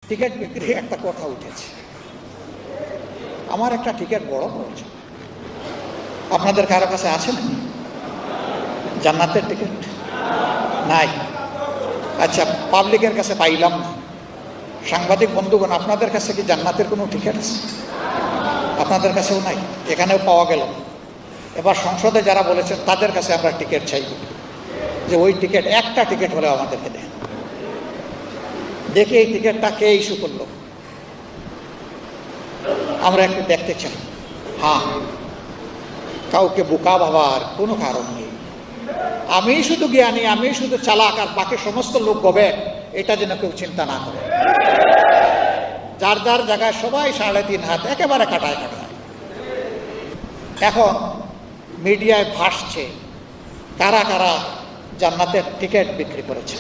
Ticket বিক্রি একটা কথা উঠেছে। আমার একটা টিকিট বড় প্রয়োজন। আপনাদের কারো কাছে আছে না জান্নাতের টিকিট? নাই। আচ্ছা, পাবলিকের কাছে পাইলাম না। সাংবাদিক বন্ধুগণ, আপনাদের কাছে কি জান্নাতের কোনো টিকিট আছে? আপনাদের কাছেও নাই, এখানেও পাওয়া গেল। এবার সংসদে যারা বলেছেন তাদের কাছে আমরা টিকিট চাই, যে ওই টিকিট, একটা টিকিট হলেও আমাদেরকে দেন। দেখি এই টিকিটটা কে ইস্যু করলো, আমরা একটু দেখতে চাই। হ্যাঁ, কাউকে বোকা ভাবার কোনো কারণ নেই। আমি শুধু জ্ঞানী, আমি শুধু চালাক, আর বাকি সমস্ত লোক গবে, এটা যেন কেউ চিন্তা না করে। যার যার জায়গায় সবাই 3.5 হাত একেবারে কাটায় কাটায়। এখন মিডিয়ায় ভাসছে কারা কারা জান্নাতের টিকিট বিক্রি করেছে।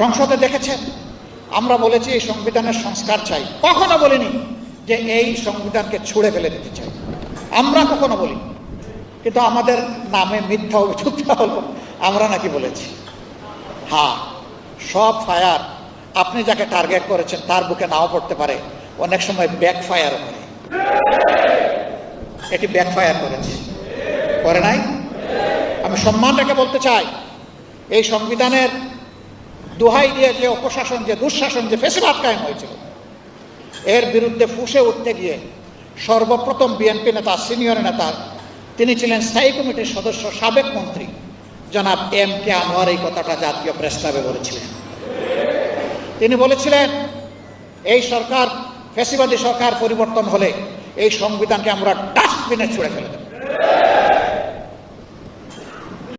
সংসদে দেখেছেন, আমরা বলেছি এই সংবিধানের সংস্কার চাই, কখনো বলিনি যে এই সংবিধানকে ছুঁড়ে ফেলে দিতে চাই, আমরা কখনো বলিনি। কিন্তু আমাদের নামে মিথ্যা অভিযোগটা হলো আমরা নাকি বলেছি। হ্যাঁ, সব ফায়ার আপনি যাকে টার্গেট করেছেন তার বুকে নাও পড়তে পারে, অনেক সময় ব্যাকফায়ার করে। এটি ব্যাকফায়ার করেছে, করে নাই? আমি সম্মান রেখে বলতে চাই, এই সংবিধানের দোহাই দিয়ে যে অপশাসন, যে দুঃশাসন, যে ফেসিবাদ কায়েম হয়েছিল, এর বিরুদ্ধে ফুঁসে উঠতে গিয়ে সর্বপ্রথম বিএনপি নেতা, সিনিয়র নেতা, তিনি ছিলেন স্থায়ী কমিটির সদস্য, সাবেক মন্ত্রী জনাব MK আনোয়ার এই কথাটা জাতীয় প্রেস ক্লাবে বলেছিলেন। তিনি বলেছিলেন, এই সরকার, ফ্যাসিবাদী সরকার পরিবর্তন হলে এই সংবিধানকে আমরা ডাস্টবিনে ছুঁড়ে ফেলে দেব।